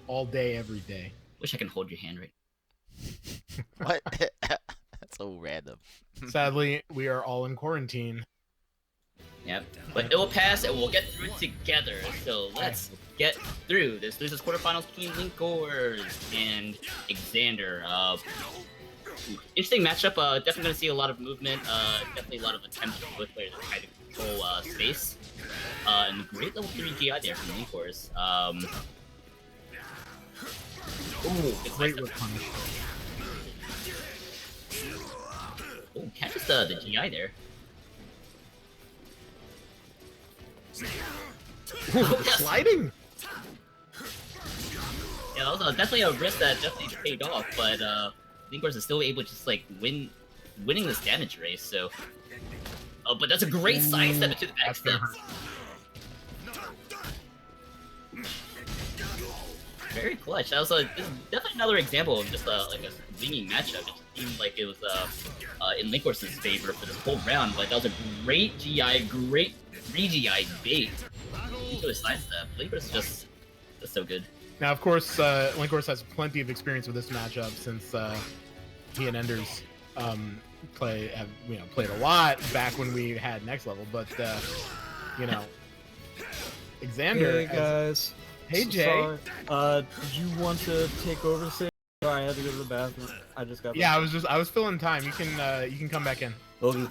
all day, every day. Wish I can hold your hand right What? That's so random. Sadly, we are all in quarantine. Yep. But it will pass and we'll get through it together. So let's get through this. This is quarterfinals between Linkorz and Exander. Interesting matchup. Definitely going to see a lot of movement. Definitely a lot of attempts from both players to try to control space. And great level 3 GI there from Linkorz. Ooh, great punish. Oh, catches the GI there. Ooh, sliding. Yeah, that was definitely a risk that definitely paid off, but Linkorz is still able to just like winning this damage race. So, but that's a great sidestep into the backstep. Very clutch. That was this is definitely another example of just like a swinging matchup. It seemed like it was in Linkorz's favor for this whole round, but that was a great GI, great 3 GI bait into a sidestep. Linkorz is just so good. Now, of course, Linkorz has plenty of experience with this matchup since he and Enders have played a lot back when we had next level. But Exander. Hey guys. Hey Jay. Sorry. Did you want to take over? Sorry, I had to go to the bathroom. I just got. Yeah, I was filling time. You can come back in. Okay.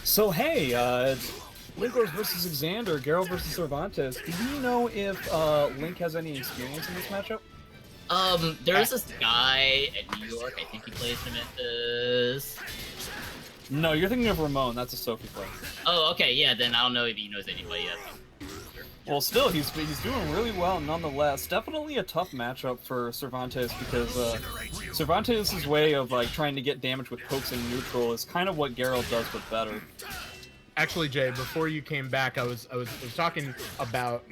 So hey, it's Linkorz versus Exander, Geralt versus Cervantes. Do you know if Link has any experience in this matchup? There's this guy at New York. I think he plays Cervantes. No, you're thinking of Ramon. That's a Sophie play. Oh, okay, yeah. Then I don't know if he knows anybody yet. Well, still, he's doing really well nonetheless. Definitely a tough matchup for Cervantes because Cervantes' way of like trying to get damage with pokes in neutral is kind of what Geralt does, but better. Actually, Jay, before you came back, I was talking about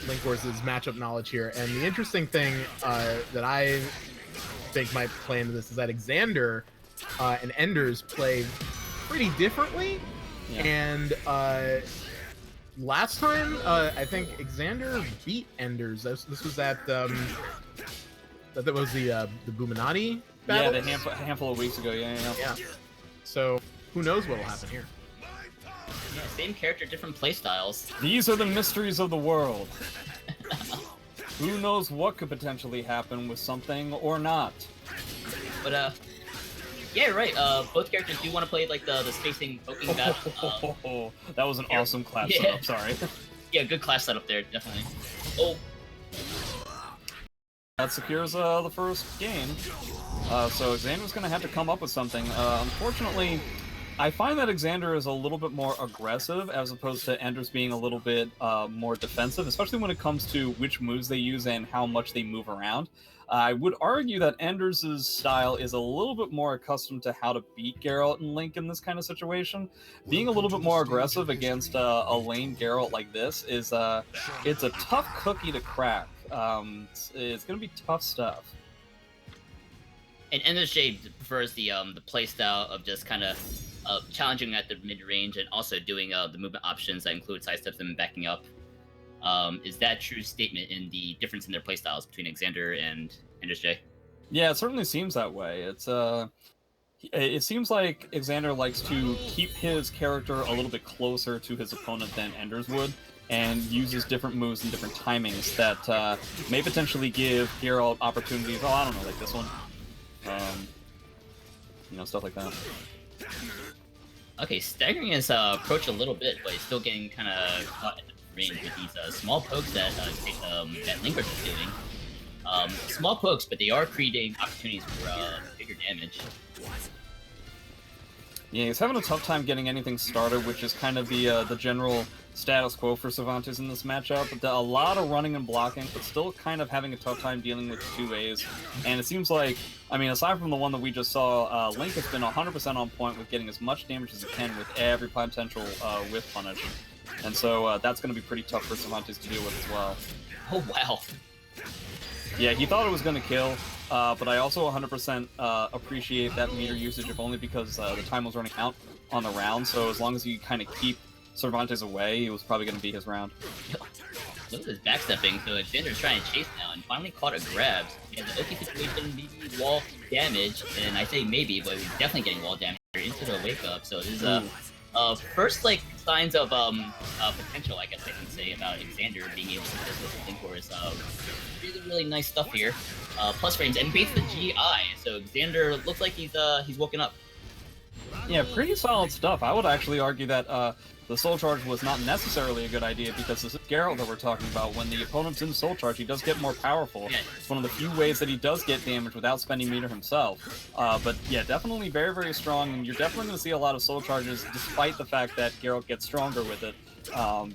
Linkorz's matchup knowledge here, and the interesting thing that I think might play into this is that Exander and Enders play pretty differently, Yeah. and last time I think Exander beat Enders. This was at that was the Buminati battle. Yeah, the handful of weeks ago. Yeah. So who knows what'll happen here? Yeah, same character, different playstyles. These are the mysteries of the world. Who knows what could potentially happen with something or not? But yeah, right. Both characters do want to play like the spacing poking battle. That was an awesome class Yeah. setup. Sorry. Yeah, good class setup there, definitely. Oh, That secures the first game. So Xander's gonna have to come up with something. Unfortunately, I find that Exander is a little bit more aggressive as opposed to Enders being a little bit more defensive, especially when it comes to which moves they use and how much they move around. I would argue that Enders' style is a little bit more accustomed to how to beat Geralt and Link in this kind of situation. Being a little bit more aggressive against a lane Geralt like this is it's a tough cookie to crack. It's going to be tough stuff. and NSJ prefers the playstyle of just kind of challenging at the mid range and also doing the movement options that include sidesteps and backing up. Is that a true statement in the difference in their playstyles between Exander and NSJ? Yeah, it certainly seems that way. It seems like Exander likes to keep his character a little bit closer to his opponent than Enders would, and uses different moves and different timings that may potentially give Geralt opportunities. Oh, I don't know, like this one. Stuff like that. Okay, staggering his approach a little bit, but he's still getting kind of caught at the range with these small pokes that Linkorz is doing. Small pokes, but they are creating opportunities for bigger damage. Yeah, he's having a tough time getting anything started, which is kind of the general status quo for Cervantes in this matchup. But a lot of running and blocking, but still kind of having a tough time dealing with 2As. And it seems like, I mean, aside from the one that we just saw, Link has been 100% on point with getting as much damage as he can with every potential whiff punish. And so that's going to be pretty tough for Cervantes to deal with as well. Oh, wow. Yeah, he thought it was going to kill, but I also 100% appreciate that meter usage, if only because the time was running out on the round, so as long as you kind of keep Cervantes away, it was probably going to be his round. Look at this backstepping, so Exander's trying to chase now and finally caught a grab. And the Oki situation, maybe wall damage, and I say maybe, but we're definitely getting wall damage into the wake up. So this is first like signs of potential, I guess I can say, about Exander being able to do this with Linkorz. Really nice stuff here. Plus frames and baits the GI, so Exander looks like he's woken up. Yeah, pretty solid stuff. I would actually argue that the Soul Charge was not necessarily a good idea because this is Geralt that we're talking about. When the opponent's in Soul Charge, he does get more powerful. Yeah. It's one of the few ways that he does get damage without spending meter himself. But yeah, definitely very, very strong, and you're definitely going to see a lot of Soul Charges despite the fact that Geralt gets stronger with it.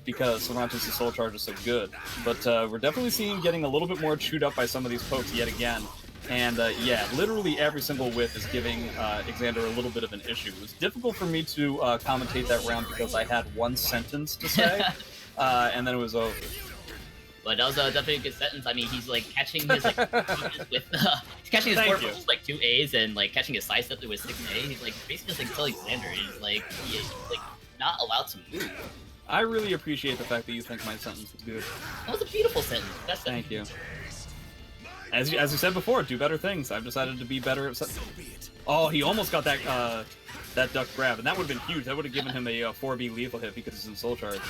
Because Cervantes' Soul Charge is so good. But we're definitely seeing him getting a little bit more chewed up by some of these pokes yet again. And yeah, literally every single whiff is giving Exander a little bit of an issue. It was difficult for me to commentate that round because I had one sentence to say, and then it was over. But that was definitely a good sentence. I mean, he's like catching his like punches with he's catching his Thank forward you. punches like 2 A's and like catching his side step with 6 A. He's like basically just like tell Exander he's like not allowed to move. I really appreciate the fact that you think my sentence was good. That was a beautiful sentence. That's Thank you. As you said before, do better things. I've decided to be better at... Oh, he almost got that that duck grab, and that would have been huge. That would have given him a 4B lethal hit because he's in Soul Charge.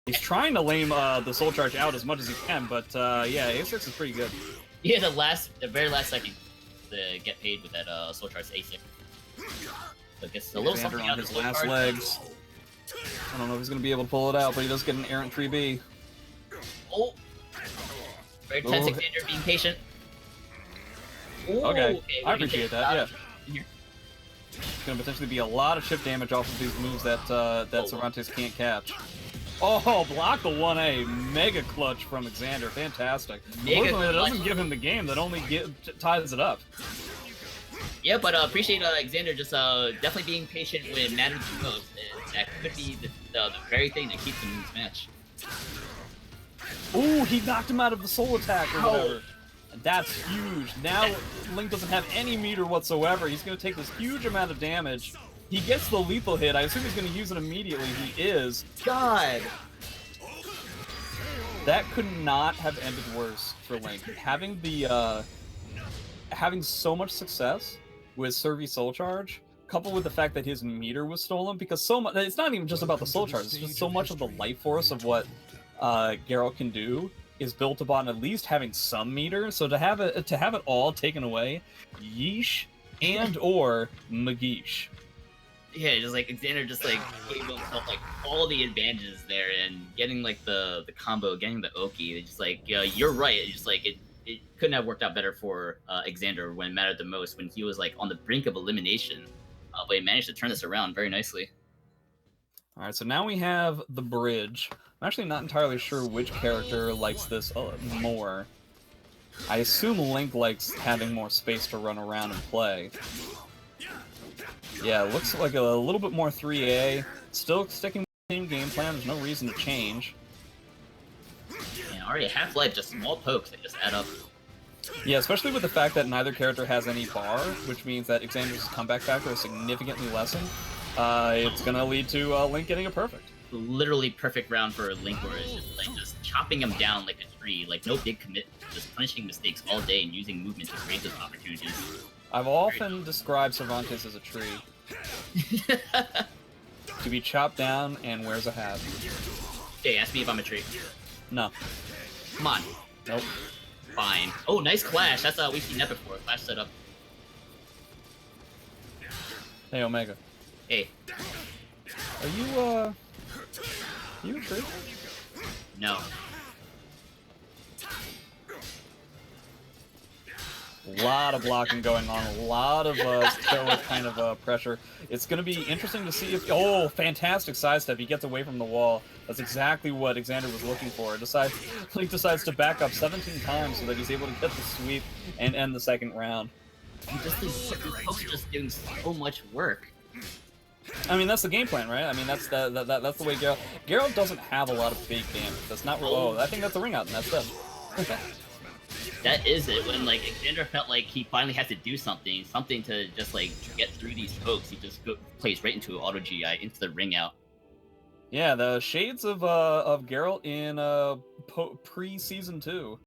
He's trying to lame the Soul Charge out as much as he can, but yeah, A6 is pretty good. Yeah, the very last second to get paid with that Soul Charge A6. So it gets a little Exander something on out of his Soul last Charge. legs. I don't know if he's going to be able to pull it out, but he does get an errant 3B. Oh! Very tense, Exander being patient. Ooh, Okay, I we're gonna appreciate take that, yeah. here. It's going to potentially be a lot of chip damage off of these moves that Cervantes can't catch. Oh, block the 1A. Mega clutch from Exander. Fantastic. Mega Unfortunately, that doesn't clutch. give him the game. That only ties it up. Yeah, but appreciate Exander just definitely being patient when it matters the most. And that could be the very thing that keeps him in this match. Ooh, he knocked him out of the soul attack or whatever. That's huge. Now Link doesn't have any meter whatsoever. He's going to take this huge amount of damage. He gets the lethal hit. I assume he's going to use it immediately. He is. God! That could not have ended worse for Link. Having the having so much success with SC Soul Charge, coupled with the fact that his meter was stolen, because so much, it's not even just about the Soul Charge, it's just so much of the life force of what Geralt can do is built upon at least having some meter. So to have it all taken away, yeesh and or Magish. Yeah, just like Exander just like gave himself like all the advantages there and getting like the combo, getting the Oki. It's just like you're right. It's just like it couldn't have worked out better for Exander when it mattered the most, when he was like on the brink of elimination, but he managed to turn this around very nicely. All right, so now we have the bridge. I'm actually not entirely sure which character likes this more. I assume Link likes having more space to run around and play. Yeah, it looks like a little bit more 3A. Still sticking with the same game plan. There's no reason to change. Yeah, already Half-Life, just small pokes that just add up. Yeah, especially with the fact that neither character has any bar, which means that Xander's comeback factor is significantly lessened. It's gonna lead to Link getting a perfect. Literally perfect round for Linkorz, just chopping him down like a tree, like no big commit, just punishing mistakes all day and using movement to create those opportunities. I've often described Cervantes as a tree. To be chopped down and wears a hat. Okay, ask me if I'm a tree. No. Come on. Nope. Fine. Oh, nice clash. That's we've seen that before. Clash setup. Hey, Omega. Hey. Are you a tree? No. A lot of blocking going on, a lot of steroid kind of pressure. It's going to be interesting to see if... Oh, fantastic sidestep. He gets away from the wall. That's exactly what Exander was looking for. Link decides to back up 17 times so that he's able to get the sweep and end the second round. And just these pokes just doing so much work. I mean, that's the game plan, right? I mean, that's the way Geralt... Geralt doesn't have a lot of big damage. That's not... Oh, I think that's a ring out, and that's it. That is it. When like Exander felt like he finally had to do something to just like get through these pokes, he just plays right into auto GI, into the ring out. Yeah, the shades of Geralt in pre-season 2.